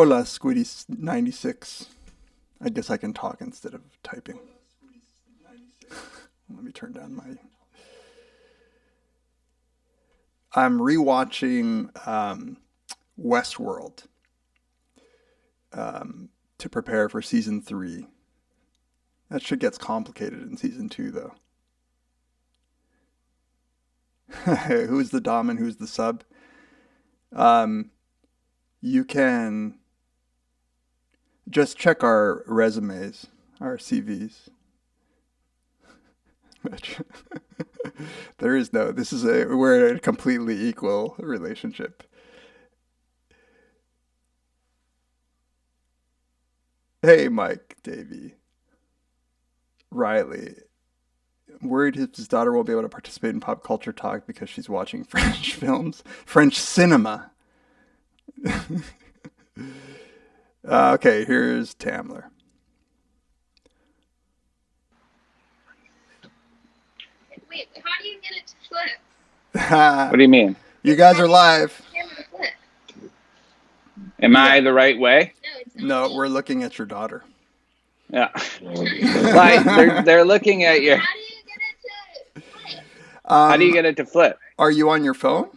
Hola, Squiddy96. I guess I can talk instead of typing. Let me turn down my. I'm rewatching Westworld to prepare for season 3. That shit gets complicated in season 2, though. Who's the dom and who's the sub? Um, you can just check our resumes, our CVs. There is no. We're in a completely equal relationship. Hey, Mike, Davey, Riley. Worried his daughter won't be able to participate in pop culture talk because she's watching French films, French cinema. Okay, here's Tamler. Wait, how do you get it to flip? What do you mean? You guys are live. Am I the right way? No, we're looking at your daughter. Yeah. Like they're looking at you. How do you get it to flip? How do you get it to flip? Are you on your phone?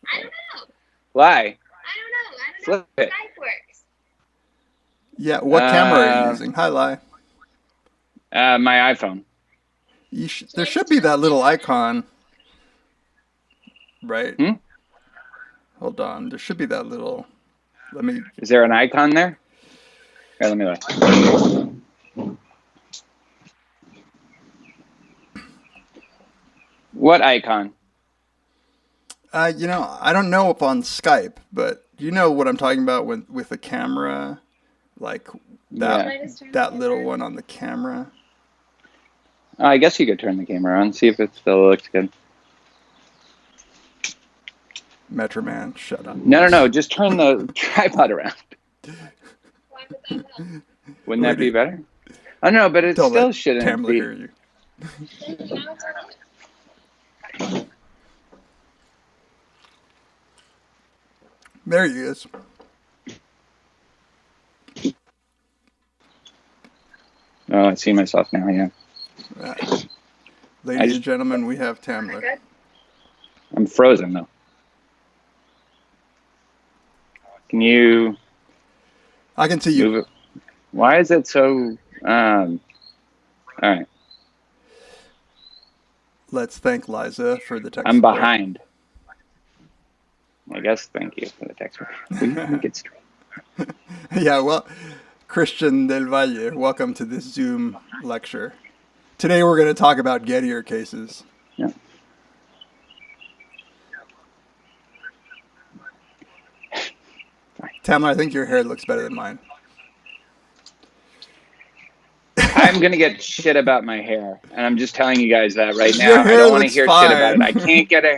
I don't know. Why? I don't know. Flip it. Skype works. Yeah, what camera are you using? Hi, Lai. My iPhone. There should be that little icon, right? Hold on. There should be that little. Is there an icon there? Here, let me look. What icon? I don't know if on Skype, but you know what I'm talking about with the camera, like that little one on the camera. I guess you could turn the camera on, see if it still looks good. Metro Man, shut up. No. Just turn the tripod around. Wouldn't that be better? I don't know, but it still shouldn't Tamler be. Hear you. There he is. Oh, I see myself now, yeah. Ladies and gentlemen, we have Tamler. I'm frozen, though. Can you... I can see you. Move it? Why is it so... All right. Let's thank Liza for the text. I'm behind. I guess thank you for the text. We make it straight. Yeah, well, Christian Del Valle, welcome to this Zoom lecture. Today we're going to talk about Gettier cases. Yeah. Tamler, I think your hair looks better than mine. I'm going to get shit about my hair, and I'm just telling you guys that right now. I don't want to hear shit about it. I can't get a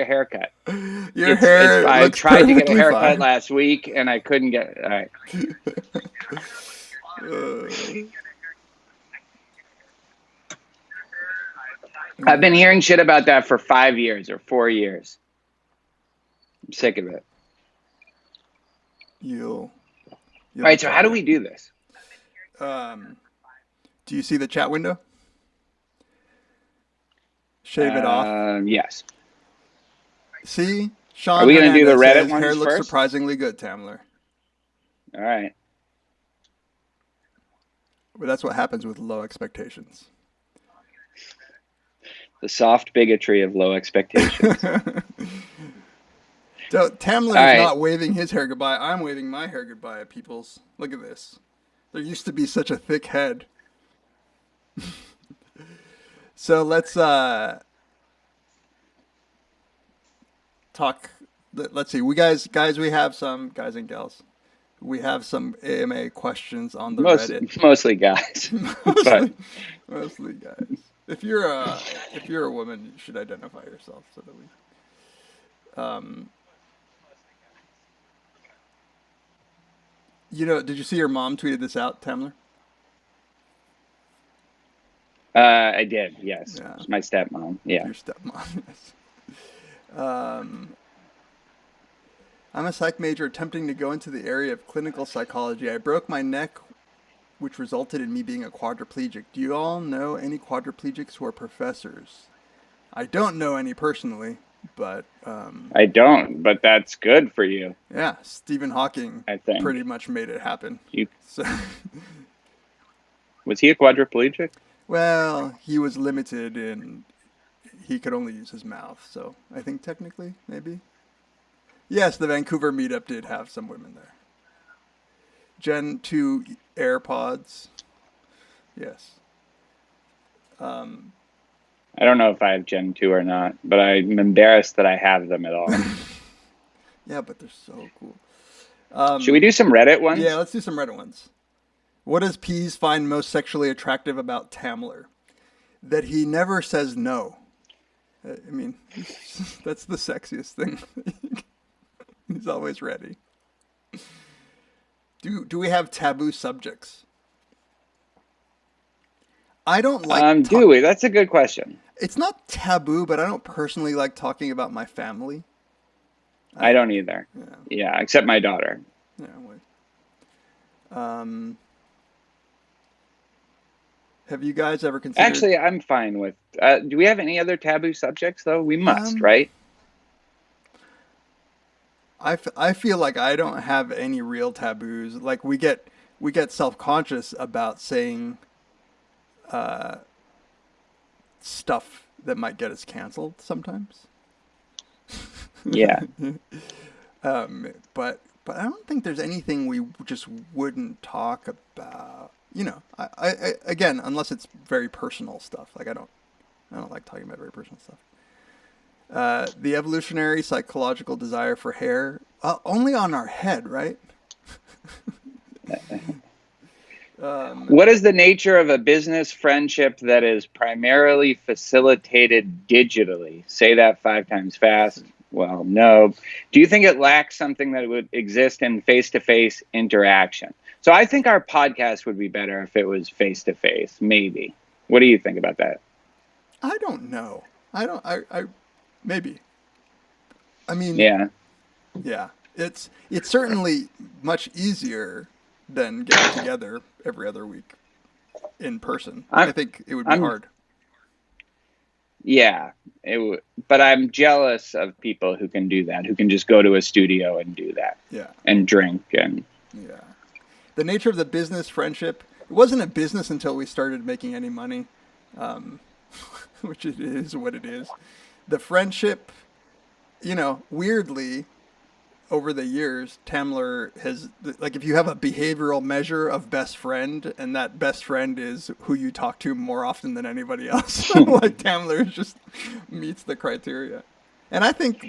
haircut. Your hair looks I tried to get a haircut fine. last week, and I couldn't get it. All right. I've been hearing shit about that for 5 years or 4 years. I'm sick of it. You'll All right, so how do we do this? Do you see the chat window? Shave it off. Yes. See? Sean Are we going to do the Reddit ones hair looks first? surprisingly good, Tamler. All right. But that's what happens with low expectations. The soft bigotry of low expectations. So Tamler's not waving his hair goodbye. I'm waving my hair goodbye, peoples. Look at this. There used to be such a thick head. So let's talk. Let's see. We have some guys and gals. We have some AMA questions on the Reddit. Mostly guys. Mostly guys. If you're a woman, you should identify yourself so that we. Did you see your mom tweeted this out, Tamler? I did, yes. Yeah. It's my stepmom, yeah. Your stepmom, yes. I'm a psych major attempting to go into the area of clinical psychology. I broke my neck, which resulted in me being a quadriplegic. Do you all know any quadriplegics who are professors? I don't know any personally, but I don't, but that's good for you. Yeah, Stephen Hawking, I think, pretty much made it happen. So, was he a quadriplegic? Well, he was limited in he could only use his mouth, so I think technically, maybe. Yes, the Vancouver meetup did have some women there. Gen 2 AirPods. Yes. I don't know if I have Gen 2 or not, but I'm embarrassed that I have them at all. Yeah, but they're so cool. Should we do some Reddit ones? Yeah, let's do some Reddit ones. What does Pease find most sexually attractive about Tamler? That he never says no. I mean, that's the sexiest thing. He's always ready. Do we have taboo subjects? I don't like. Do we? That's a good question. It's not taboo, but I don't personally like talking about my family. I don't either. Yeah, except my daughter. Yeah. Wait. Have you guys ever considered? Actually, I'm fine with. Do we have any other taboo subjects though? We must, right? I feel like I don't have any real taboos. Like we get self-conscious about saying stuff that might get us canceled sometimes. Yeah. But I don't think there's anything we just wouldn't talk about. You know, I again, unless it's very personal stuff. Like I don't like talking about very personal stuff. The evolutionary psychological desire for hair, only on our head, right? What is the nature of a business friendship that is primarily facilitated digitally? Say that 5 times fast. Well, no. Do you think it lacks something that would exist in face-to-face interaction? So I think our podcast would be better if it was face-to-face, maybe. What do you think about that? I don't know. I maybe. I mean, yeah. It's certainly much easier than getting together every other week in person. I think it would be hard. Yeah, it would. But I'm jealous of people who can do that, who can just go to a studio and do that. Yeah. And drink and. Yeah. The nature of the business friendship. It wasn't a business until we started making any money, which it is what it is. The friendship, you know, weirdly, over the years, Tamler has, like, if you have a behavioral measure of best friend, and that best friend is who you talk to more often than anybody else, like Tamler just meets the criteria. And I think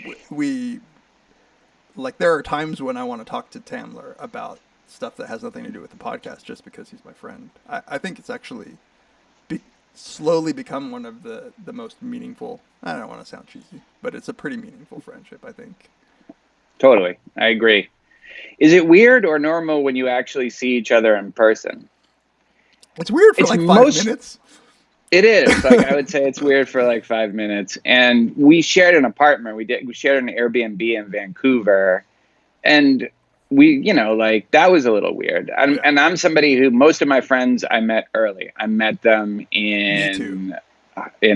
there are times when I want to talk to Tamler about stuff that has nothing to do with the podcast just because he's my friend. I think it's actually slowly become one of the most meaningful, I don't want to sound cheesy, but it's a pretty meaningful friendship, I think. Totally. I agree. Is it weird or normal when you actually see each other in person? It's weird for 5 minutes. It is. Like I would say it's weird for 5 minutes. And we shared an apartment. We shared an Airbnb in Vancouver. And we, that was a little weird. And I'm somebody who most of my friends I met early. I met them in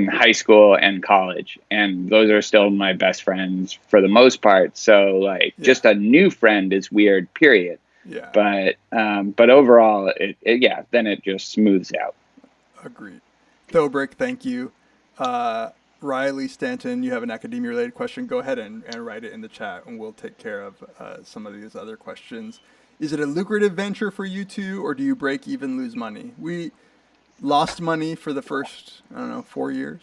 high school and college, and those are still my best friends for the most part. So just a new friend is weird, period. Yeah. But overall, then it just smooths out. Agreed. Thobrick, thank you. Riley Stanton, you have an academia-related question. Go ahead and write it in the chat, and we'll take care of some of these other questions. Is it a lucrative venture for you two, or do you break even, lose money? We lost money for the first, 4 years.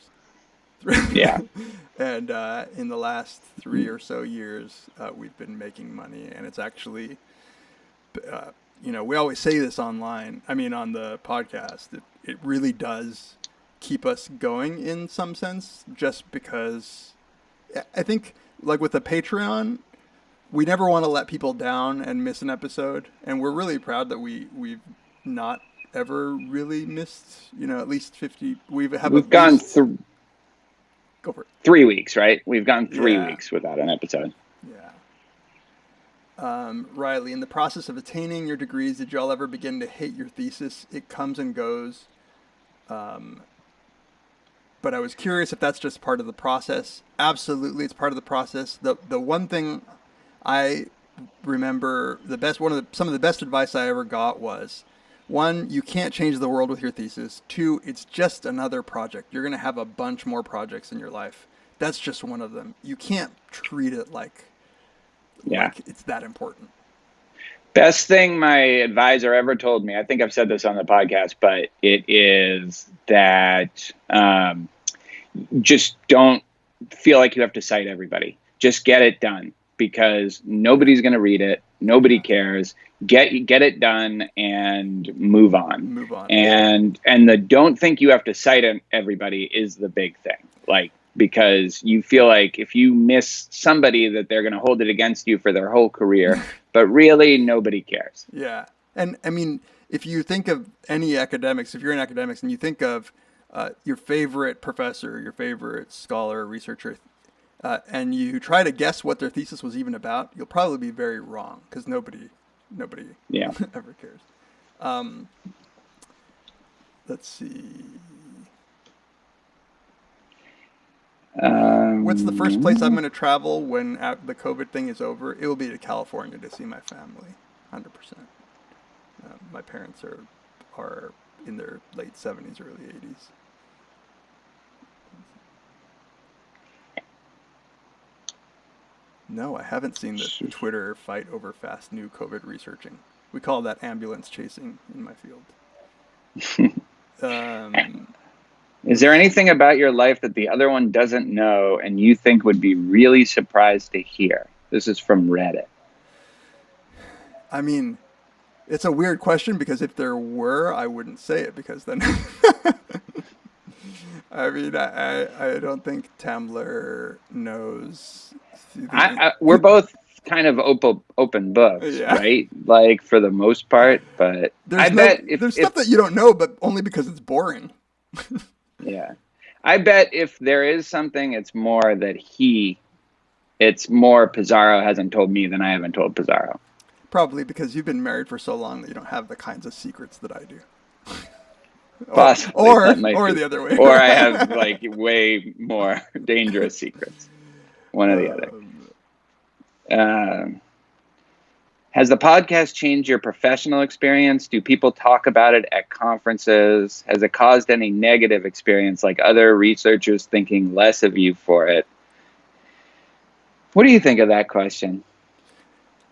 Yeah. And in the last 3 or so years, we've been making money, and it's actually, we always say this on the podcast. It really does keep us going in some sense, just because I think, with the Patreon, we never want to let people down and miss an episode, and we're really proud that we've not ever really missed, at least 50. We've gone through. Go for it. 3 weeks, right? We've gone 3 weeks without an episode. Yeah. Riley, in the process of attaining your degrees, did y'all ever begin to hate your thesis? It comes and goes. But I was curious if that's just part of the process. Absolutely, it's part of the process. The one thing I remember some of the best advice I ever got was, one, you can't change the world with your thesis. Two, it's just another project. You're going to have a bunch more projects in your life. That's just one of them. You can't treat it like it's that important. Best thing my advisor ever told me, I think I've said this on the podcast, but it is that just don't feel like you have to cite everybody. Just get it done, because nobody's going to read it. Nobody cares. Get it done and move on. Move on. And the don't think you have to cite everybody is the big thing. Like, because you feel like if you miss somebody that they're going to hold it against you for their whole career, but really nobody cares. Yeah. And I mean, if you think of any academics, if you're in academics and you think of your favorite professor, your favorite scholar, researcher, and you try to guess what their thesis was even about, you'll probably be very wrong, because nobody ever cares. Let's see. What's the first place I'm going to travel when the COVID thing is over? It will be to California to see my family, 100%. My parents are in their late 70s, early 80s. No, I haven't seen the Twitter fight over fast new COVID researching. We call that ambulance chasing in my field. Is there anything about your life that the other one doesn't know and you think would be really surprised to hear? This is from Reddit. I mean, it's a weird question, because if there were, I wouldn't say it, because then I mean, I don't think Tamler knows. We're both kind of open books, right? Like, for the most part, but there's stuff that you don't know, but only because it's boring. Yeah. I bet if there is something, it's more Pizarro hasn't told me than I haven't told Pizarro. Probably because you've been married for so long that you don't have the kinds of secrets that I do. Possibly. Or the other way. Or I have like way more dangerous secrets. One or the other. Has the podcast changed your professional experience? Do people talk about it at conferences? Has it caused any negative experience, like other researchers thinking less of you for it? What do you think of that question?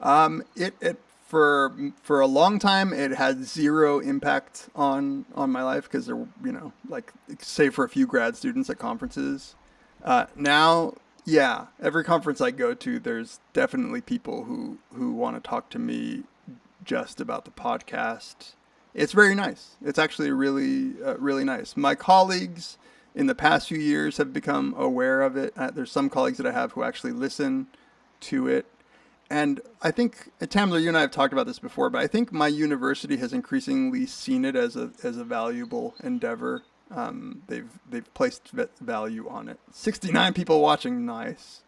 For a long time, it had zero impact on my life, because there, like, say for a few grad students at conferences. Now, yeah, every conference I go to, there's definitely people who want to talk to me just about the podcast. It's very nice. It's actually really, really nice. My colleagues in the past few years have become aware of it. There's some colleagues that I have who actually listen to it. And I think, Tamler, you and I have talked about this before, but I think my university has increasingly seen it as a valuable endeavor. They've placed value on it. 69 people watching, nice.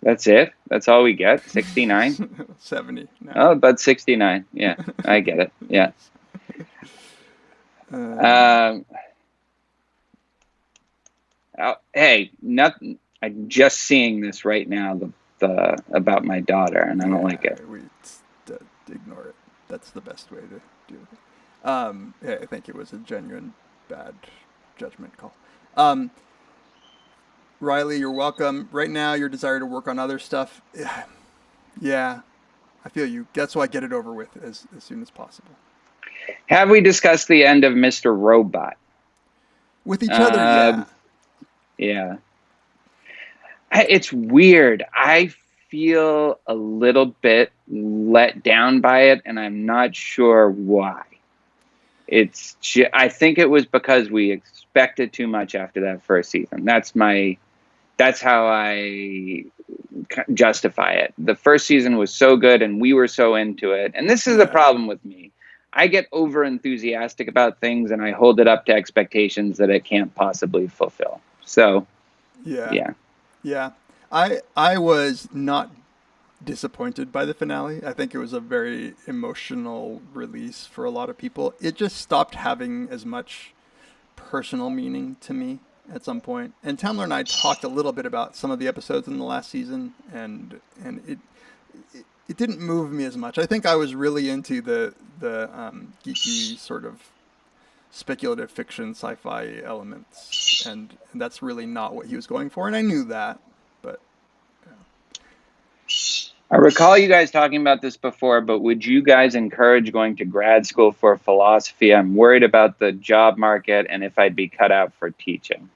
That's it? That's all we get? 69? 70 now. Oh, about 69. Yeah, I get it. Yeah. Hey, nothing. I'm just seeing this right now, the about my daughter, and I don't like it. Ignore it. That's the best way to do it. Yeah, I think it was a genuine bad judgment call. Riley, you're welcome. Right now, your desire to work on other stuff. Yeah, I feel you. That's why I get it over with as soon as possible. Have we discussed the end of Mr. Robot? With each other, yeah. Yeah. It's weird. I feel a little bit let down by it, and I'm not sure why. I think it was because we expected too much after that first season. That's how I justify it. The first season was so good, and we were so into it. And this is the problem with me. I get over enthusiastic about things, and I hold it up to expectations that it can't possibly fulfill. So, yeah. I was not disappointed by the finale. I think it was a very emotional release for a lot of people. It just stopped having as much personal meaning to me at some point. And Tamler and I talked a little bit about some of the episodes in the last season, and it didn't move me as much. I think I was really into the geeky sort of speculative fiction sci-fi elements, and that's really not what he was going for, and I knew that. But I recall you guys talking about this before, but would you guys encourage going to grad school for philosophy? I'm worried about the job market and if I'd be cut out for teaching.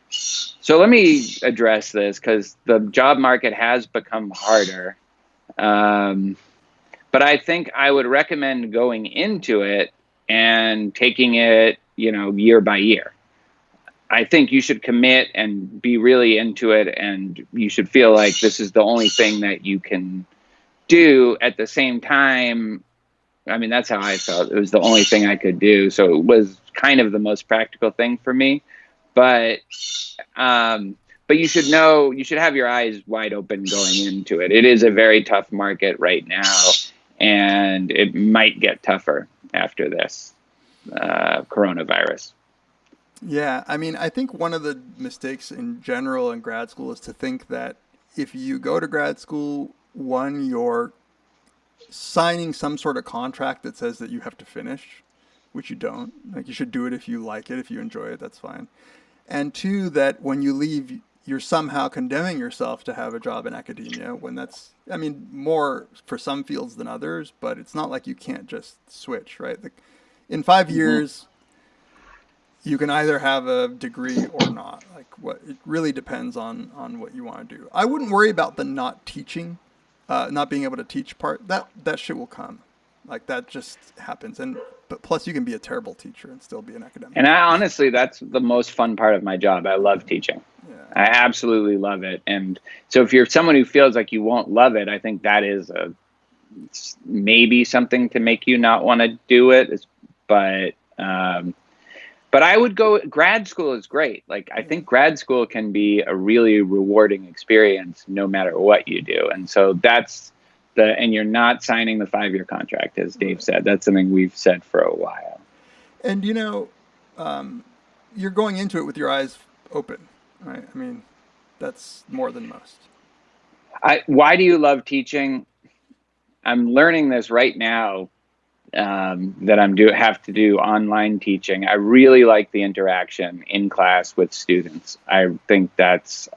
So let me address this, because the job market has become harder. But I think I would recommend going into it and taking it, year by year. I think you should commit and be really into it, and you should feel like this is the only thing that you can do at the same time. I mean, that's how I felt. It was the only thing I could do. So it was kind of the most practical thing for me. But you should know, you should have your eyes wide open going into it. It is a very tough market right now, and it might get tougher after this coronavirus. yeah, I mean, I think one of the mistakes in general in grad school is to think that if you go to grad school, one, you're signing some sort of contract that says that you have to finish, which you don't. Like, you should do it if you like it, if you enjoy it, that's fine. And two, that when you leave, you're somehow condemning yourself to have a job in academia, when that's, I mean, more for some fields than others, but it's not like you can't just switch, right? Like, in 5 years, you can either have a degree or not. Like, what, it really depends on what you want to do. I wouldn't worry about the not teaching, not being able to teach part. That shit will come. Like, that just happens. But plus you can be a terrible teacher and still be an academic. And honestly, that's the most fun part of my job. I love teaching. Yeah. I absolutely love it. And so if you're someone who feels like you won't love it, I think that is maybe something to make you not want to do it. But I would go, grad school is great. Like, I think grad school can be a really rewarding experience no matter what you do. And so and you're not signing the 5-year contract, as Dave said. That's something we've said for a while. And, you're going into it with your eyes open, right? I mean, that's more than most. Why do you love teaching? I'm learning this right now. That have to do online teaching. I really like the interaction in class with students. I think there's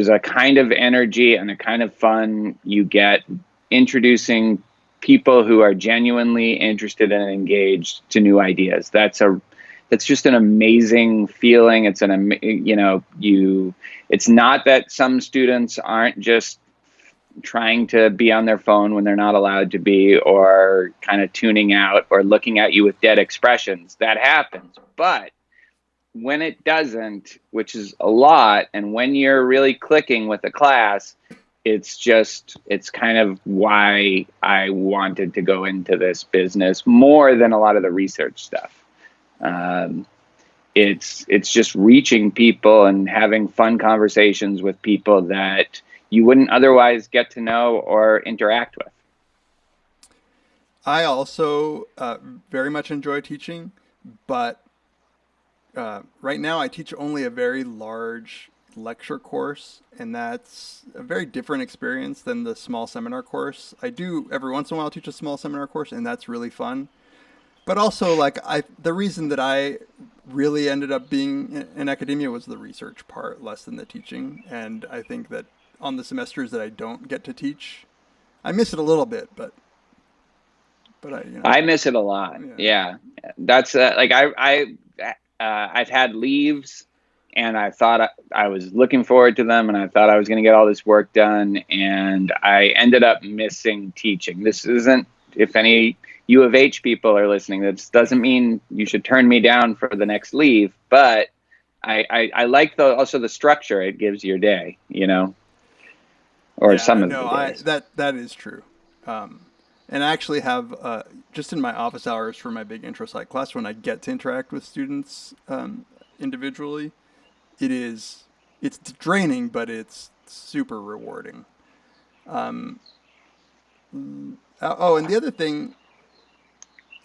a kind of energy and a kind of fun you get introducing people who are genuinely interested and engaged to new ideas. That's just an amazing feeling. It's it's not that some students aren't just trying to be on their phone when they're not allowed to be, or kind of tuning out or looking at you with dead expressions. That happens. But when it doesn't, which is a lot, and when you're really clicking with the class, it's kind of why I wanted to go into this business more than a lot of the research stuff. It's just reaching people and having fun conversations with people that you wouldn't otherwise get to know or interact with. I also very much enjoy teaching, but right now I teach only a very large lecture course, and that's a very different experience than the small seminar course. I do every once in a while teach a small seminar course, and that's really fun. But also, the reason that I really ended up being in academia was the research part, less than the teaching. And I think that on the semesters that I don't get to teach, I miss it a little bit, but I miss it a lot. Yeah. That's I've had leaves, and I thought I was looking forward to them, and I thought I was going to get all this work done, and I ended up missing teaching. This isn't, if any U of H people are listening, that doesn't mean you should turn me down for the next leave, but I like also the structure it gives your day, or some of the days. That is true. And I actually have, just in my office hours for my big intro psych class, when I get to interact with students individually, it's draining, but it's super rewarding. Oh, and the other thing,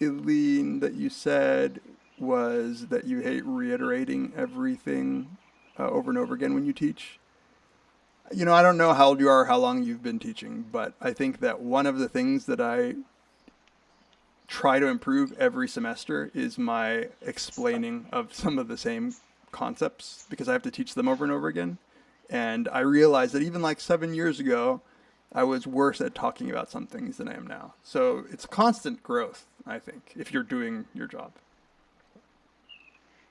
Eileen, that you said was that you hate reiterating everything over and over again when you teach. I don't know how old you are, or how long you've been teaching, but I think that one of the things that I try to improve every semester is my explaining of some of the same concepts, because I have to teach them over and over again. And I realized that even like 7 years ago, I was worse at talking about some things than I am now. So it's constant growth, I think, if you're doing your job.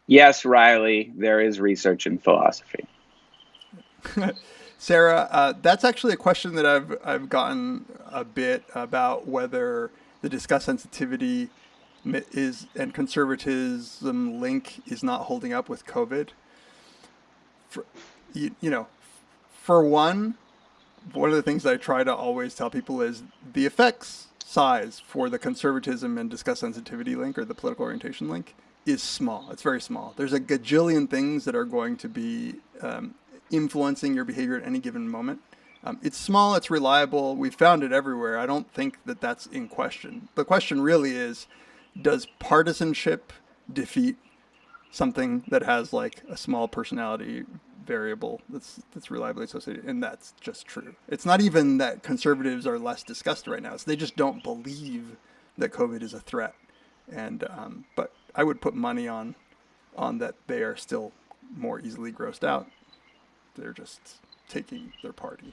Yes, Riley, there is research in philosophy. Sarah, that's actually a question that I've gotten a bit about, whether the discuss sensitivity is and conservatism link is not holding up with COVID. For, you know, for one of the things I try to always tell people is the effects size for the conservatism and discuss sensitivity link, or the political orientation link, is small. It's very small. There's a gajillion things that are going to be influencing your behavior at any given moment. It's small, it's reliable. We've found it everywhere. I don't think that that's in question. The question really is, does partisanship defeat something that has like a small personality variable that's reliably associated? And that's just true. It's not even that conservatives are less disgusted right now. It's they just don't believe that COVID is a threat. And but I would put money on that they are still more easily grossed out. They're just taking their party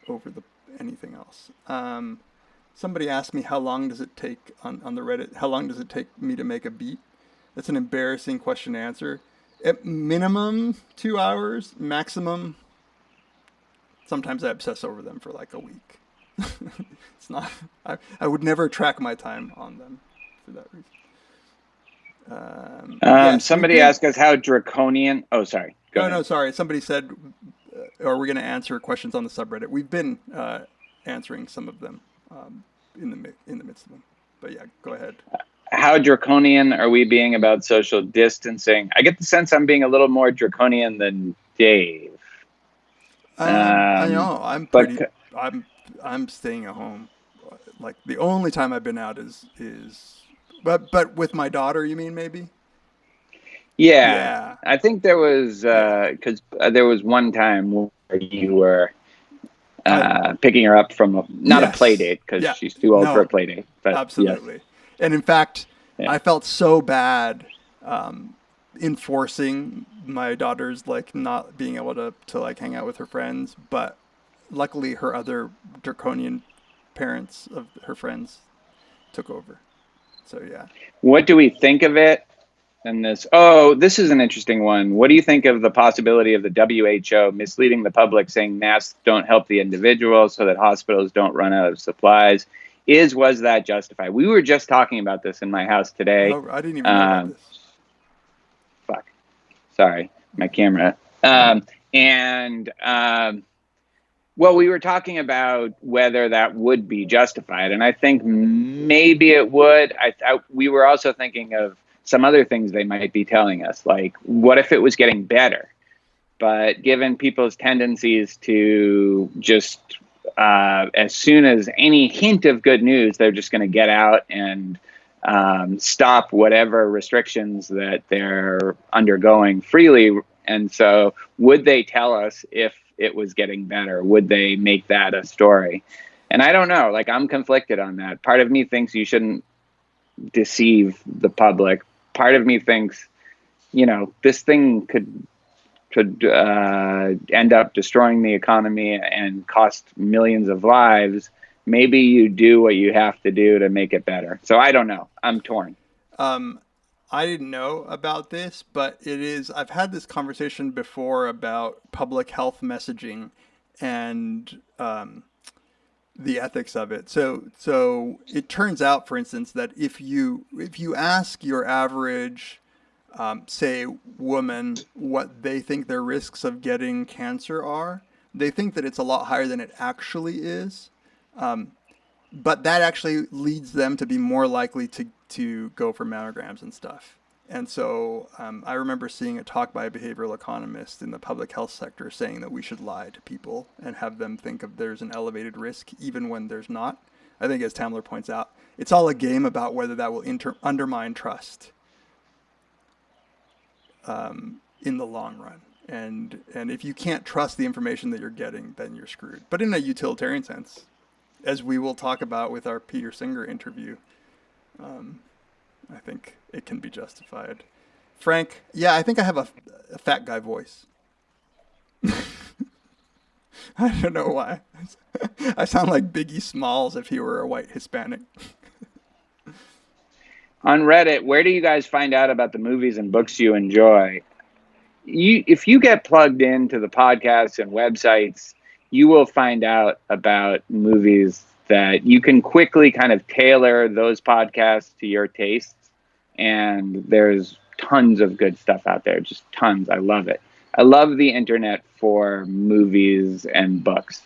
over anything else. Somebody asked me, how long does it take on the Reddit? How long does it take me to make a beat? That's an embarrassing question to answer. At minimum 2 hours, maximum. Sometimes I obsess over them for like a week. It's not. I would never track my time on them for that reason. Yes, somebody asked us how draconian. Oh, sorry. Go ahead. No, sorry. Somebody said, are we going to answer questions on the subreddit? We've been answering some of them in the midst of them. But yeah, go ahead. How draconian are we being about social distancing? I get the sense I'm being a little more draconian than Dave. I know. I'm staying at home. Like the only time I've been out is but with my daughter, you mean, maybe? Yeah. I think there was because there was one time where you were picking her up from not a play date, because she's too old for a play date. But absolutely. Yes. And in fact, I felt so bad enforcing my daughter's like not being able to like hang out with her friends, but luckily her other draconian parents of her friends took over. So yeah. What do we think of it? And this is an interesting one. What do you think of the possibility of the WHO misleading the public, saying masks don't help the individual so that hospitals don't run out of supplies? Was that justified? We were just talking about this in my house today. Oh, I didn't even know about this. Fuck. Sorry, my camera. Well, we were talking about whether that would be justified, and I think maybe it would. We were also thinking of some other things they might be telling us, like what if it was getting better? But given people's tendencies to just, as soon as any hint of good news, they're just going to get out and stop whatever restrictions that they're undergoing freely. And so would they tell us if it was getting better? Would they make that a story? And I don't know, like I'm conflicted on that. Part of me thinks you shouldn't deceive the public. Part of me thinks, this thing could end up destroying the economy and cost millions of lives. Maybe you do what you have to do to make it better. So I don't know. I'm torn. I didn't know about this, but I've had this conversation before about public health messaging and the ethics of it. So it turns out, for instance, that if you ask your average, say, woman what they think their risks of getting cancer are, they think that it's a lot higher than it actually is. But that actually leads them to be more likely to go for mammograms and stuff. And so I remember seeing a talk by a behavioral economist in the public health sector saying that we should lie to people and have them think of there's an elevated risk even when there's not. I think, as Tamler points out, it's all a game about whether that will undermine trust in the long run. And if you can't trust the information that you're getting, then you're screwed. But in a utilitarian sense, as we will talk about with our Peter Singer interview, I think it can be justified. Frank, yeah, I think I have a fat guy voice. I don't know why. I sound like Biggie Smalls if he were a white Hispanic. On Reddit, where do you guys find out about the movies and books you enjoy? If you get plugged into the podcasts and websites, you will find out about movies that you can quickly kind of tailor those podcasts to your tastes. And there's tons of good stuff out there, just tons. I love it. I love the internet for movies and books.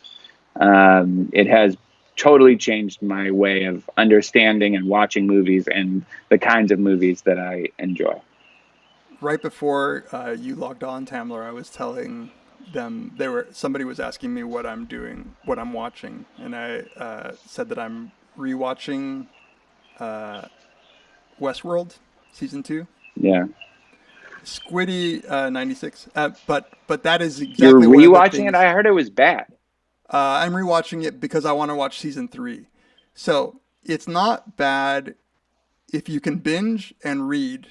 It has totally changed my way of understanding and watching movies and the kinds of movies that I enjoy. Right before you logged on, Tamler, I was telling them somebody was asking me what I'm doing, what I'm watching, and I said that I'm rewatching Westworld season 2. Yeah. Squiddy 96. But that is You're exactly one of the rewatching things. it? I heard it was bad. I'm rewatching it because I want to watch season 3. So it's not bad if you can binge and read.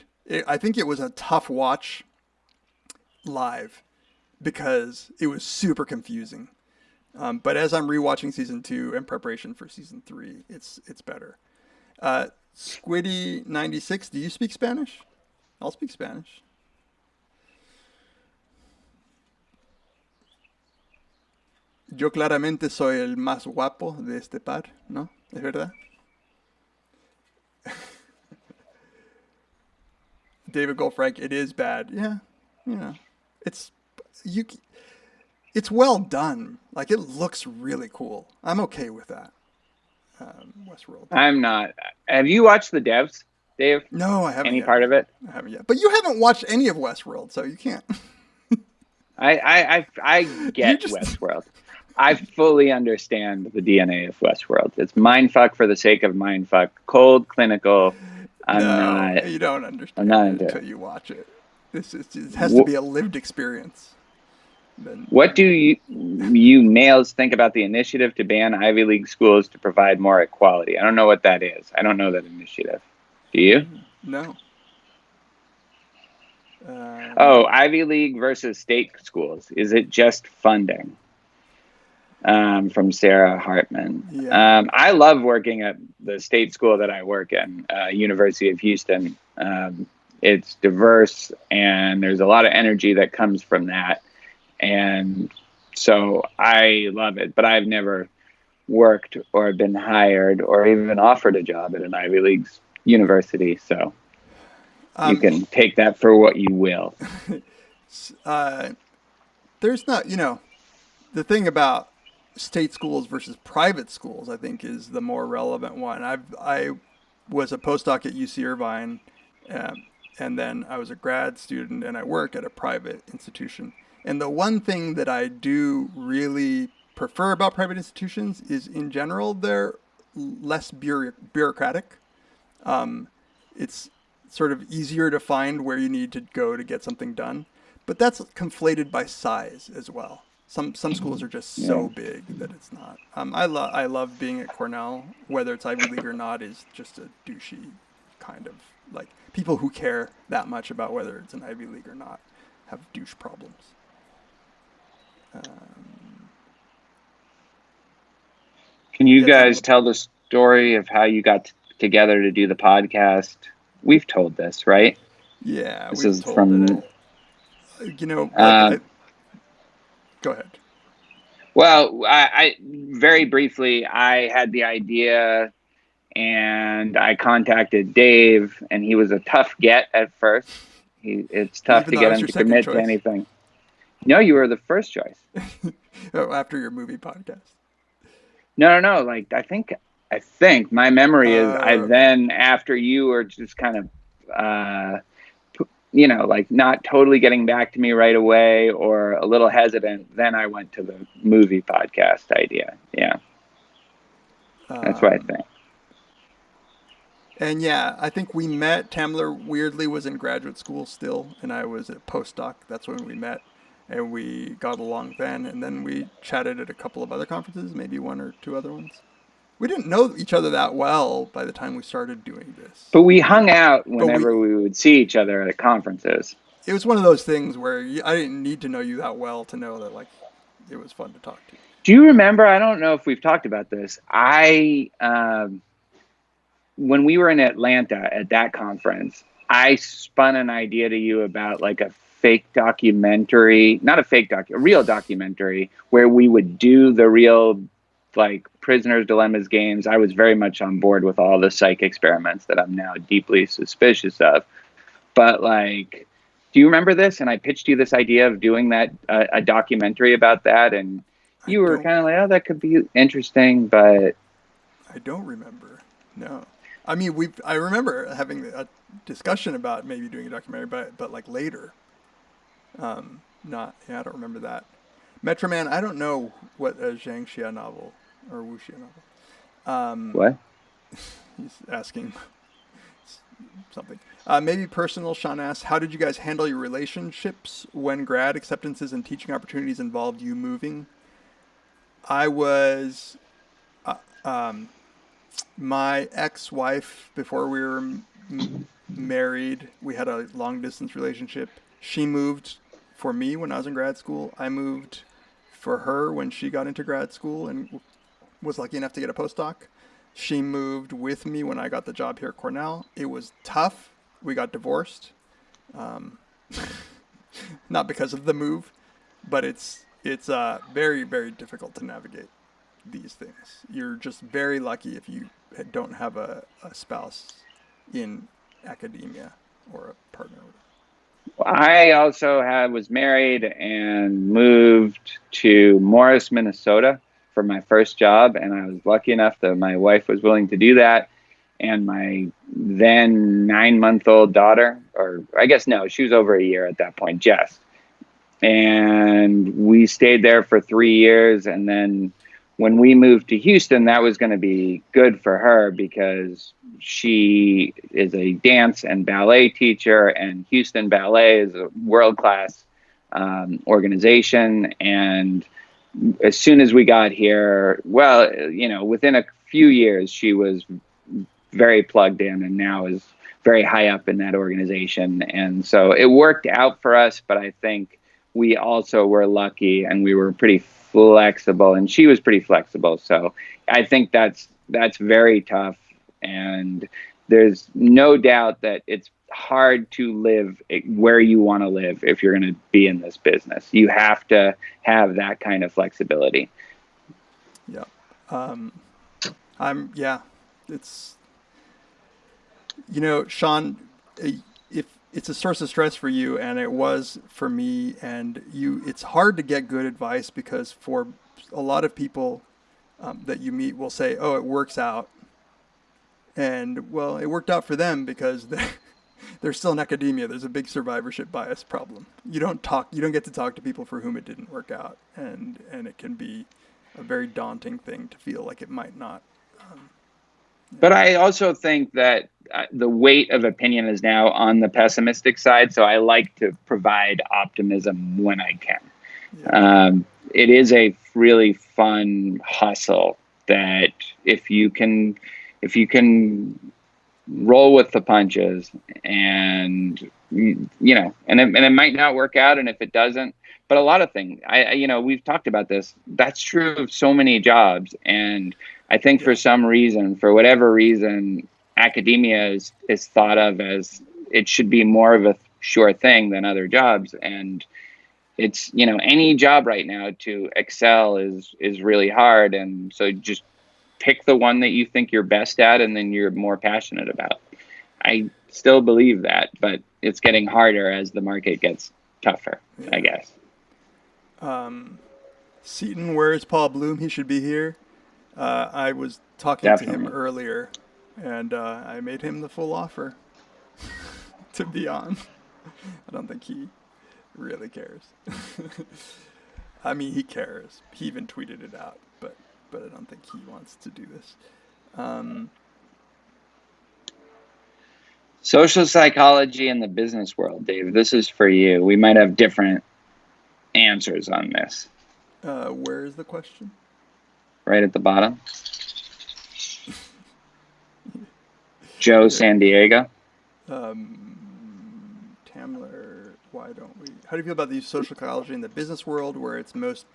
I think it was a tough watch live because it was super confusing. But as I'm rewatching season 2 in preparation for season 3, it's better. Squiddy 96, do you speak Spanish? I'll speak Spanish. Yo claramente soy el más guapo de este par, ¿no? ¿Es verdad? David Goldfrank, it is bad. Yeah, it's it's well done. Like, it looks really cool. I'm okay with that. Westworld. I'm not. Have you watched The Devs, Dave? No, I haven't Any yet. part of it? I haven't yet. But you haven't watched any of Westworld, so you can't. I get Westworld. I fully understand the DNA of Westworld. It's mindfuck for the sake of mindfuck. Cold, clinical. You don't understand it until you watch it. It has to be a lived experience. What do you males think about the initiative to ban Ivy League schools to provide more equality? I don't know what that is. I don't know that initiative. Do you? No. Ivy League versus state schools. Is it just funding? From Sarah Hartman. Yeah. I love working at the state school that I work in, University of Houston. It's diverse, and there's a lot of energy that comes from that. And so I love it, but I've never worked or been hired or even offered a job at an Ivy League university. So you can take that for what you will. There's not, the thing about state schools versus private schools, I think, is the more relevant one. I was a postdoc at UC Irvine, and then I was a grad student, and I work at a private institution. And the one thing that I do really prefer about private institutions is, in general, they're less bureaucratic. It's sort of easier to find where you need to go to get something done. But that's conflated by size as well. Some schools are just so big that it's not. I love being at Cornell. Whether it's Ivy League or not is just a douchey kind of, like, people who care that much about whether it's an Ivy League or not have douche problems. Can you guys tell the story of how you got together to do the podcast? We've told this, right? Yeah, this is from. Go ahead. Well, I very briefly, I had the idea, and I contacted Dave, and he was a tough get at first. It's tough to get him to commit to anything. No, you were the first choice. After your movie podcast. No. Like, I think my memory is then after you were just kind of like not totally getting back to me right away or a little hesitant, then I went to the movie podcast idea. Yeah. That's what I think. And yeah, I think we met. Tamler weirdly was in graduate school still, and I was at postdoc. That's when we met, and we got along then. And then we chatted at a couple of other conferences, maybe one or two other ones. We didn't know each other that well by the time we started doing this. But we hung out But whenever we would see each other at conferences. It was one of those things where I didn't need to know you that well to know that like it was fun to talk to you. Do you remember? I don't know if we've talked about this. When we were in Atlanta at that conference, I spun an idea to you about like a fake documentary, not a fake a real documentary where we would do the real like prisoners dilemmas games. I was very much on board with all the psych experiments that I'm now deeply suspicious of. But like, do you remember this? And I pitched you this idea of doing that, a documentary about that. And you were kind of like, oh, that could be interesting, but I don't remember. No. I mean, I remember having a discussion about maybe doing a documentary, but like later. I don't remember that. Metro Man, I don't know what a Zhang Xia novel or Wu Xia novel. What? He's asking something. Maybe personal. Sean asks, how did you guys handle your relationships when grad acceptances and teaching opportunities involved you moving? I was... my ex-wife, before we were married, we had a long-distance relationship. She moved for me when I was in grad school. I moved for her when she got into grad school and was lucky enough to get a postdoc. She moved with me when I got the job here at Cornell. It was tough. We got divorced. Not because of the move, but it's very, very difficult to navigate these things. You're just very lucky if you don't have a spouse in academia or a partner. I also was married and moved to Morris, Minnesota for my first job. And I was lucky enough that my wife was willing to do that. And my then 9-month-old daughter, or I guess, no, she was over a year at that point, Jess. And we stayed there for 3 years. And then when we moved to Houston, that was going to be good for her because she is a dance and ballet teacher, and Houston Ballet is a world-class organization. And as soon as we got here, well, within a few years, she was very plugged in and now is very high up in that organization. And so it worked out for us, but I think we also were lucky and we were pretty flexible, and she was pretty flexible. So I think that's very tough. And there's no doubt that it's hard to live where you want to live if you're going to be in this business. You have to have that kind of flexibility. Yeah. It's, Sean, if it's a source of stress for you, and it was for me, and it's hard to get good advice because for a lot of people that you meet will say, oh, it works out. And well, it worked out for them because they're still in academia. There's a big survivorship bias problem. You don't get to talk to people for whom it didn't work out. And it can be a very daunting thing to feel like it might not. But I also think that the weight of opinion is now on the pessimistic side. So I like to provide optimism when I can. Yeah. It is a really fun hustle that if you can roll with the punches and, and it might not work out. And if it doesn't, but a lot of things, we've talked about this. That's true of so many jobs. And I think for whatever reason, academia is thought of as it should be more of a sure thing than other jobs. And it's, any job right now to excel is really hard. And so just pick the one that you think you're best at and then you're more passionate about. I still believe that, but it's getting harder as the market gets tougher, I guess. Seaton, where is Paul Bloom? He should be here. I was talking to him earlier, and I made him the full offer to be on. I don't think he really cares. I mean, he cares. He even tweeted it out, but I don't think he wants to do this. Social psychology in the business world, Dave. This is for you. We might have different answers on this. Where is the question? Right at the bottom. Joe San Diego. Tamler, why don't we? How do you feel about the use of social psychology in the business world, where it's most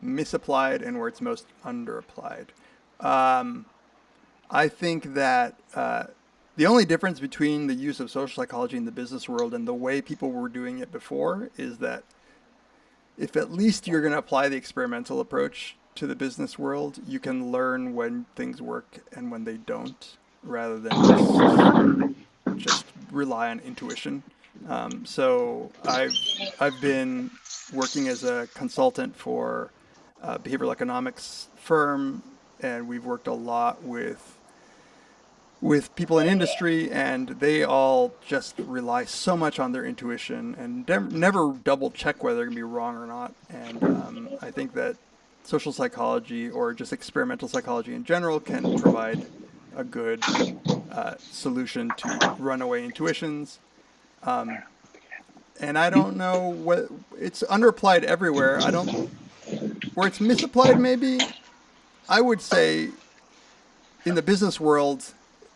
misapplied and where it's most underapplied? I think that the only difference between the use of social psychology in the business world and the way people were doing it before is that if at least you're going to apply the experimental approach to the business world, you can learn when things work and when they don't, rather than just rely on intuition. So I've been working as a consultant for a behavioral economics firm, and we've worked a lot with people in industry, and they all just rely so much on their intuition and never double check whether they're going to be wrong or not. And I think that social psychology, or just experimental psychology in general, can provide a good solution to runaway intuitions. And I don't know what it's underapplied everywhere. Where it's misapplied, maybe. I would say in the business world,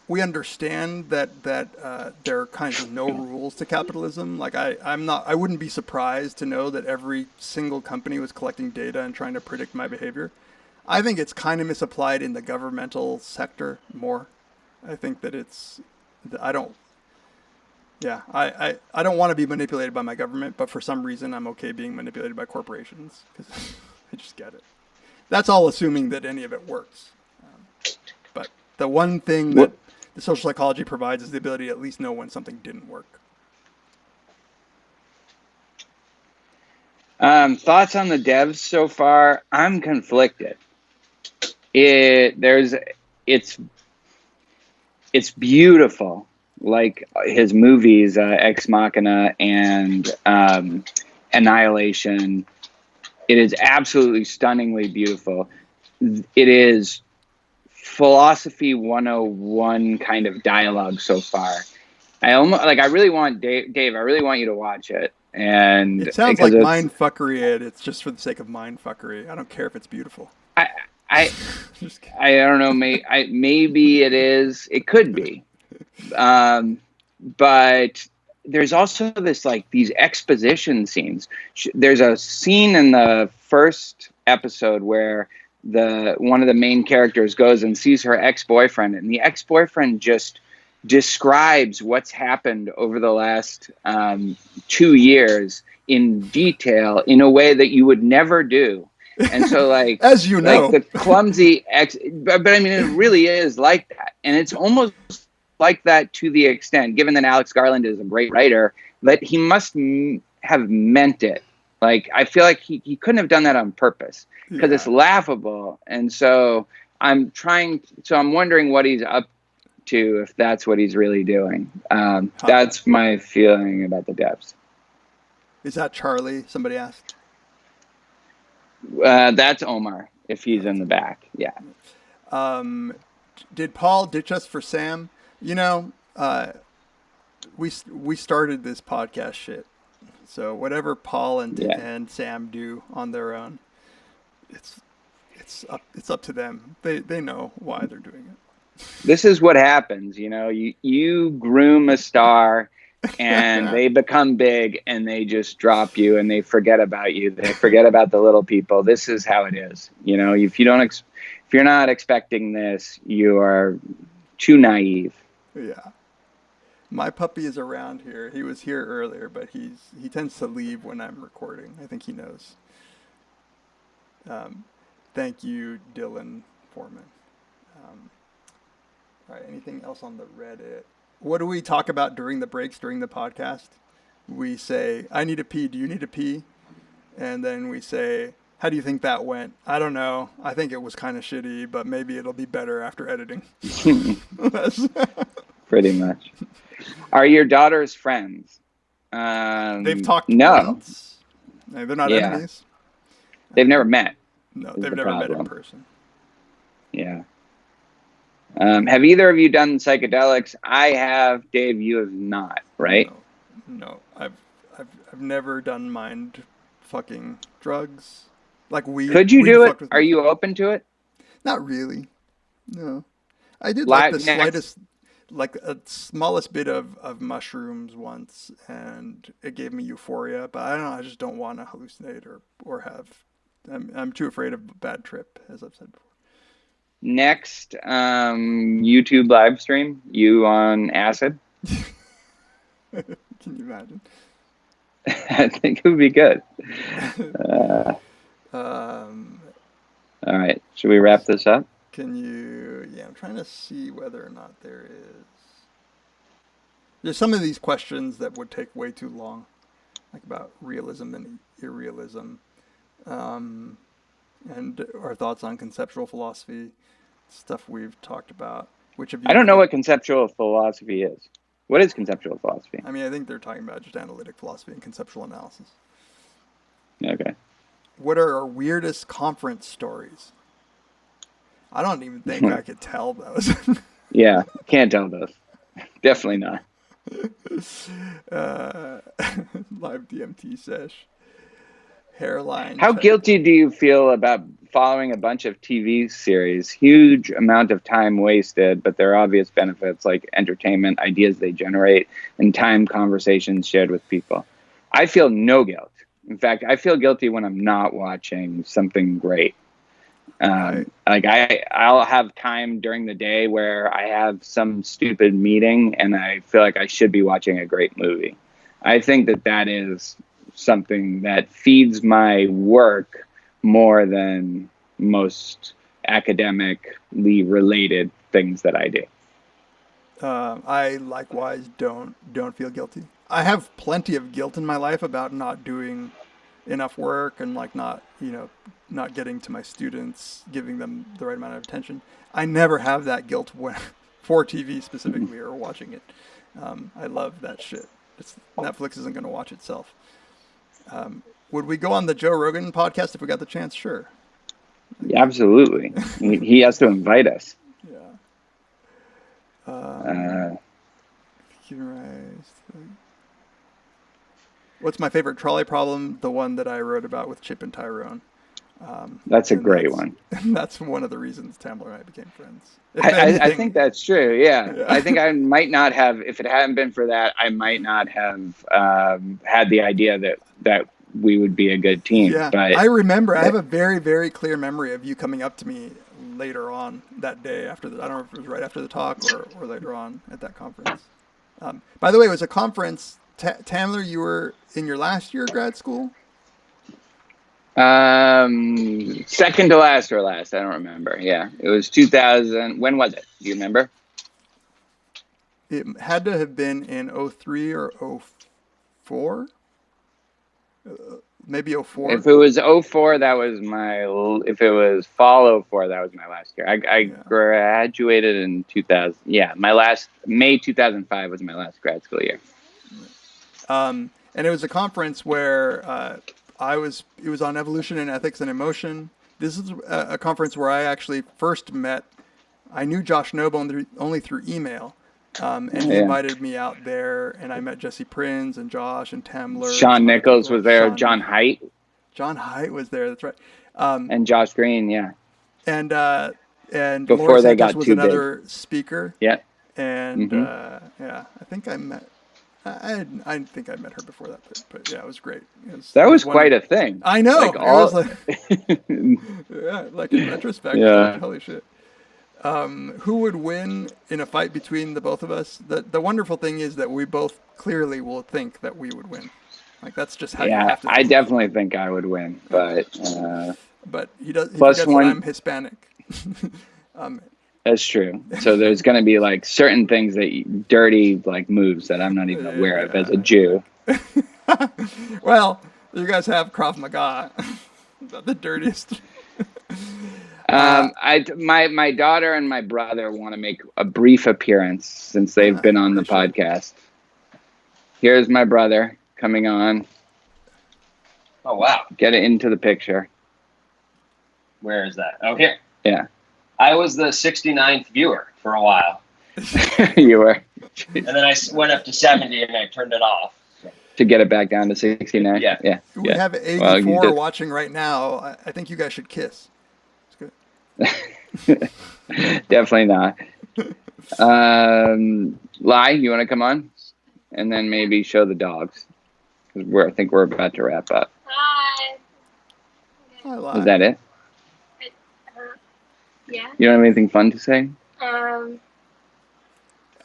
we understand that there are kinds of no rules to capitalism. Like I wouldn't be surprised to know that every single company was collecting data and trying to predict my behavior. I think it's kind of misapplied in the governmental sector more. I think that I don't want to be manipulated by my government, but for some reason I'm okay being manipulated by corporations because I just get it. That's all assuming that any of it works. But the one thing that the social psychology provides is the ability to at least know when something didn't work. Thoughts on the devs so far? I'm conflicted. It's beautiful, like his movies, Ex Machina and Annihilation. It is absolutely stunningly beautiful. It is philosophy 101 kind of dialogue so far. I really want Dave. I really want you to watch it. And it sounds like mind fuckery. It's just for the sake of mind fuckery. I don't care if it's beautiful. I don't know. Maybe it is. It could be. But there's also these exposition scenes. There's a scene in the first episode where one of the main characters goes and sees her ex-boyfriend, and the ex-boyfriend just describes what's happened over the last 2 years in detail in a way that you would never do. And so, as you know, the clumsy but I mean, it really is like that, and it's almost like that to the extent, given that Alex Garland is a great writer, that he must have meant it. I feel like he couldn't have done that on purpose because it's laughable. And so I'm wondering what he's up to, if that's what he's really doing. That's my feeling about the devs. Is that Charlie? Somebody asked. That's Omar, if he's in the back. Yeah. Did Paul ditch us for Sam? You know, we started this podcast shit. So whatever Paul and Sam do on their own, it's up to them. They know why they're doing it. This is what happens, you groom a star and they become big and they just drop you and they forget about you. They forget about the little people. This is how it is. If you're not expecting this, you are too naive. Yeah. My puppy is around here. He was here earlier, but he tends to leave when I'm recording. I think he knows. Thank you, Dylan Foreman. All right, anything else on the Reddit? What do we talk about during the breaks, during the podcast? We say, I need a pee. Do you need a pee? And then we say, how do you think that went? I don't know. I think it was kind of shitty, but maybe it'll be better after editing. Pretty much. Are your daughters friends? They've talked No. once. They're not Yeah. enemies. They've never met. No, is they've the never met in problem. person. Yeah. Have either of you done psychedelics? I have. Dave, you have not, right? No. I've never done mind fucking drugs. Like weed. Could you Weed do it? fucked with Are me. you open to it? Not really. No. I did like the smallest bit of mushrooms once, and it gave me euphoria. But I don't know. I just don't want to hallucinate or have. I'm too afraid of a bad trip, as I've said before. Next YouTube live stream, you on acid? Can you imagine? I think it would be good. All right. Should we wrap this up? Can you? Yeah, I'm trying to see whether or not there is. There's some of these questions that would take way too long, like about realism and irrealism, and our thoughts on conceptual philosophy, stuff we've talked about. Which of you? I don't know what conceptual philosophy is. What is conceptual philosophy? I mean, I think they're talking about just analytic philosophy and conceptual analysis. Okay. What are our weirdest conference stories? I don't even think I could tell those. Yeah, can't tell those. Definitely not. Live DMT sesh. Hairline. How guilty do you feel about following a bunch of TV series? Huge amount of time wasted, but there are obvious benefits like entertainment, ideas they generate, and time conversations shared with people. I feel no guilt. In fact, I feel guilty when I'm not watching something great. Like I'll have time during the day where I have some stupid meeting and I feel like I should be watching a great movie. I think that is something that feeds my work more than most academically related things that I do. I likewise don't feel guilty. I have plenty of guilt in my life about not doing enough work and like not getting to my students, giving them the right amount of attention. I never have that guilt for TV specifically or watching it. I love that shit. Netflix isn't going to watch itself. Would we go on the Joe Rogan podcast if we got the chance? Sure. Absolutely. He has to invite us. Yeah. What's my favorite trolley problem? The one that I wrote about with Chip and Tyrone. That's a great one. That's one of the reasons Tamler and I became friends. I think that's true. Yeah. I think I might not have, if it hadn't been for that, I might not have had the idea that we would be a good team. Yeah, but I remember. I have a very, very clear memory of you coming up to me later on that day after I don't know if it was right after the talk or later on at that conference. By the way, it was a conference. Tamler, you were in your last year of grad school? Second to last or last, I don't remember. Yeah, it was 2000. When was it? Do you remember? It had to have been in 03 or 04. Maybe 04. If it was 04, that was my. If it was fall 04, that was my last year. I graduated in 2000. Yeah, my last May 2005 was my last grad school year. And it was a conference where it was on evolution and ethics and emotion. This is a conference where I actually first met. I knew Josh Noble only through email. And he invited me out there, and I met Jesse Prinz and Josh and Tamler. Sean Nichols was there. John Haidt. John Haidt was there. That's right. And Josh Green, yeah. And before Laura they Santos got was too another big. speaker. Yeah. And I think I met. I think I met her before that, but yeah, it was great. That was quite a thing. I know. Like it was like, yeah, like in retrospect, like, holy shit. Who would win in a fight between the both of us? The wonderful thing is that we both clearly will think that we would win. Like that's just how you have to think. I definitely think I would win, but he forgets that I'm Hispanic. That's true. So there's going to be like certain things dirty like moves that I'm not even aware of as a Jew. Well, you guys have Krav Maga, the dirtiest. My daughter and my brother want to make a brief appearance since they've been on the podcast. Here's my brother. coming on. Oh, wow. Get it into the picture. Where is that? Oh, here. Yeah. I was the 69th viewer for a while. You were. And then I went up to 70 and I turned it off. To get it back down to 69? Yeah. We have 84 Well, you did. watching right now. I think you guys should kiss. It's good. Definitely not. Lai, you want to come on? And then maybe show the dogs. 'Cause I think we're about to wrap up. Hi. I lie. Is that it? Yeah. You don't have anything fun to say?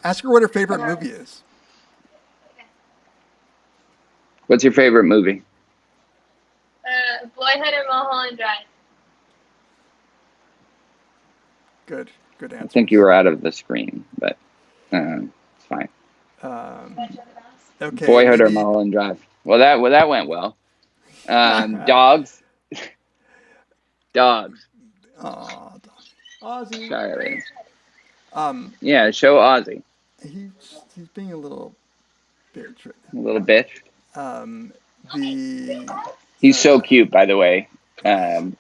Ask her what her favorite movie is. What's your favorite movie? Boyhood or Mulholland Drive. Good answer. I think you were out of the screen, but it's fine. Okay. Boyhood or maybe- Mulholland Drive? Well, that went well. Dogs. Dogs. Aw, Ozzy. Sorry. Um, Yeah, show Ozzy. he's being a little bitch. A little bitch. The He's so cute, by the way. I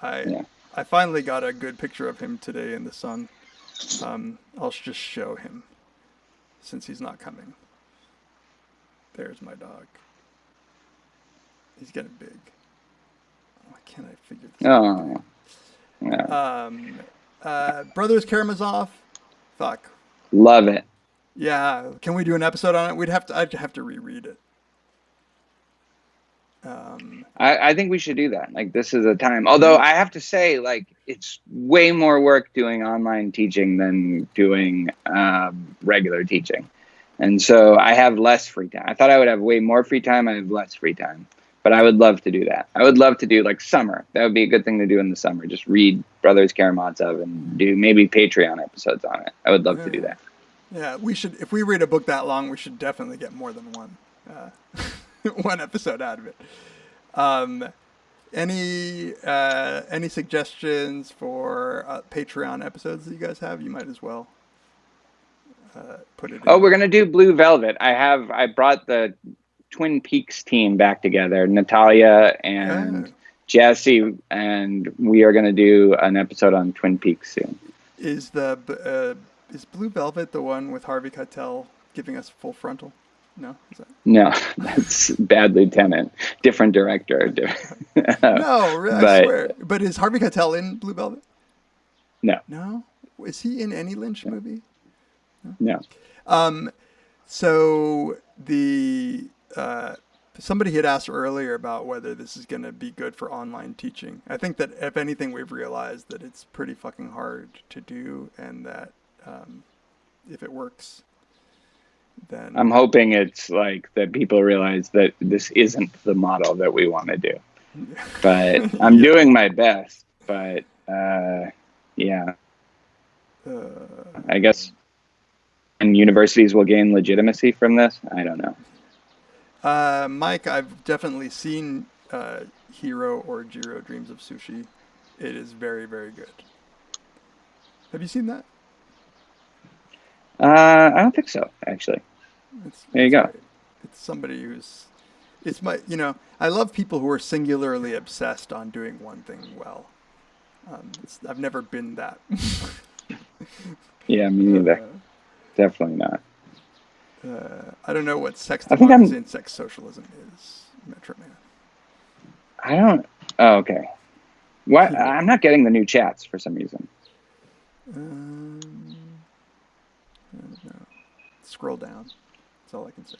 Yeah. I finally got a good picture of him today in the sun. I'll just show him since he's not coming. There's my dog. He's getting big. Why can't I figure this out? Oh. Yeah. Brothers Karamazov. Fuck. Love it. Yeah. Can we do an episode on it? I'd have to reread it. I think we should do that. Like, this is a time. Although I have to say, like, it's way more work doing online teaching than doing regular teaching. And so I have less free time. I thought I would have way more free time. I have less free time. But I would love to do that. I would love to do, like, summer. That would be a good thing to do in the summer. Just read Brothers Karamazov and do maybe Patreon episodes on it. I would love to do that. Yeah, we should. If we read a book that long, we should definitely get more than one one episode out of it. Any suggestions for Patreon episodes that you guys have? You might as well put it. Oh, we're gonna do Blue Velvet. I brought the Twin Peaks team back together, Natalia and Jesse, and we are gonna do an episode on Twin Peaks soon. Is Blue Velvet the one with Harvey Keitel giving us full frontal? No, is that? No, that's Bad Lieutenant. Different director. No, I swear. But is Harvey Keitel in Blue Velvet? No. No? Is he in any Lynch movie? No. So the somebody had asked earlier about whether this is going to be good for online teaching. I think that if anything, we've realized that it's pretty fucking hard to do, and that if it works, then I'm hoping it's like that people realize that this isn't the model that we want to do. But I'm doing my best. But yeah, I guess. And universities will gain legitimacy from this? I don't know. Mike, I've definitely seen Hero or Jiro Dreams of Sushi. It is very, very good. Have you seen that? I don't think so, actually. There you go. Great. It's somebody who's... It's my... I love people who are singularly obsessed on doing one thing well. I've never been that. Yeah, me neither. Definitely not. I don't know what sex I think democracy and sex socialism is, Metro Man. I don't... Oh, okay. What? I'm not getting the new chats for some reason. I don't know. Scroll down. That's all I can say.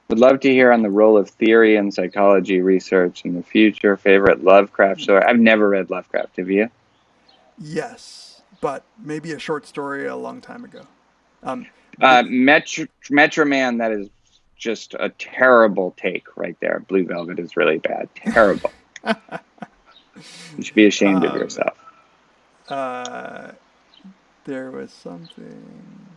Would love to hear on the role of theory and psychology research in the future. Favorite Lovecraft story? I've never read Lovecraft. Have you? Yes, but maybe a short story a long time ago. Metro Man, that is just a terrible take right there. Blue Velvet is really bad. Terrible. You should be ashamed of yourself. There was something.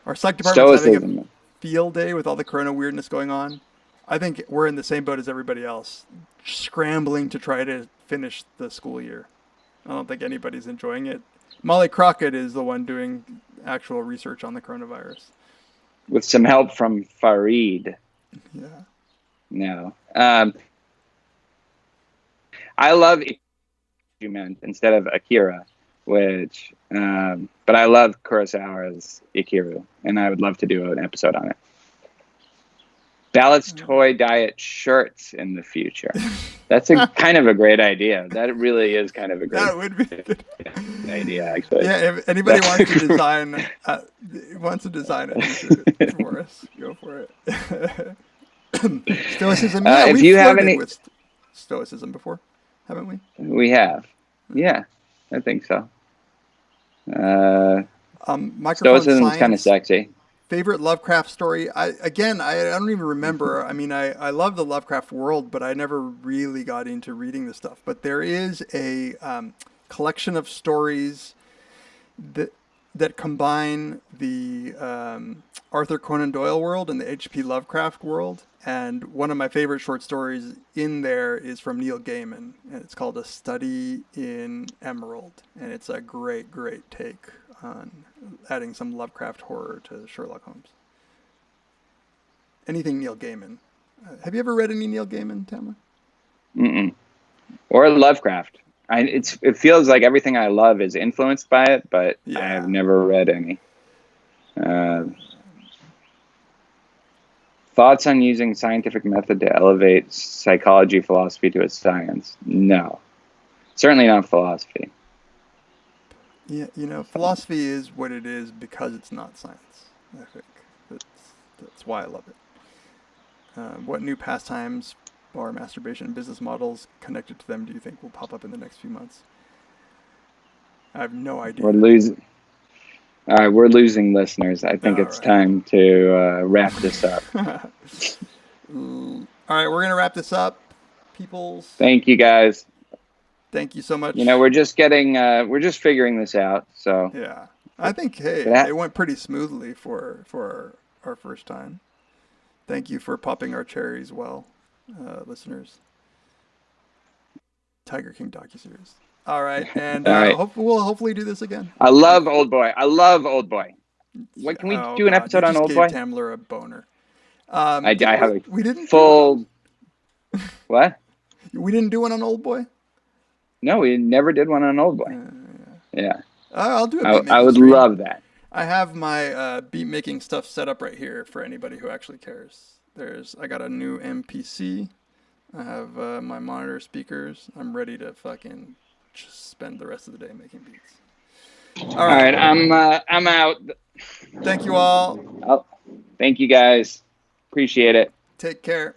Our psych department's having a Stoicism. field day with all the corona weirdness going on. I think we're in the same boat as everybody else, scrambling to try to finish the school year. I don't think anybody's enjoying it. Molly Crockett is the one doing actual research on the coronavirus. With some help from Farid. Yeah. No. I love Ikiru instead of Akira, which, but I love Kurosawa's Ikiru, and I would love to do an episode on it. Ballot's toy diet shirts in the future. That's a kind of a great idea. That really is kind of a great That would be good. idea, actually. Yeah, if anybody wants to design it for us, go for it. Stoicism. Yeah, if we've you have flirted any, with Stoicism before, haven't we? we have. Yeah, I think so. Microphone Stoicism's kind of science. sexy. Favorite Lovecraft story? I don't even remember. I mean, I love the Lovecraft world, but I never really got into reading the stuff. But there is a collection of stories that combine the Arthur Conan Doyle world and the H.P. Lovecraft world. And one of my favorite short stories in there is from Neil Gaiman, and it's called A Study in Emerald. And it's a great, great take on adding some Lovecraft horror to Sherlock Holmes. Anything Neil Gaiman. Have you ever read any Neil Gaiman, Tamara? Mm-mm. Or Lovecraft. It feels like everything I love is influenced by it, but Yeah. I have never read any. Thoughts on using scientific method to elevate psychology philosophy to a science? No. Certainly not philosophy. Yeah, philosophy is what it is because it's not science. I think that's why I love it. What new pastimes, bar masturbation, business models connected to them do you think will pop up in the next few months? I have no idea. We're losing. All right, we're losing listeners. I think it's time to wrap this up. All right, we're gonna wrap this up, peoples. Thank you, guys. Thank you so much. We're just figuring this out. So yeah, I think it went pretty smoothly for our first time. Thank you for popping our cherries, listeners. Tiger King docuseries. All right, and we'll hopefully do this again. I love Old Boy. What can we do an episode on Old Boy? Tamler a boner. I have a we didn't full. What? We didn't do one on Old Boy. No, we never did one on Old Boy. Yeah. I'll do it. I would love that. I have my beat making stuff set up right here for anybody who actually cares. I got a new MPC. I have my monitor speakers. I'm ready to fucking just spend the rest of the day making beats. All right, I'm out. Thank you all. Thank you guys. Appreciate it. Take care.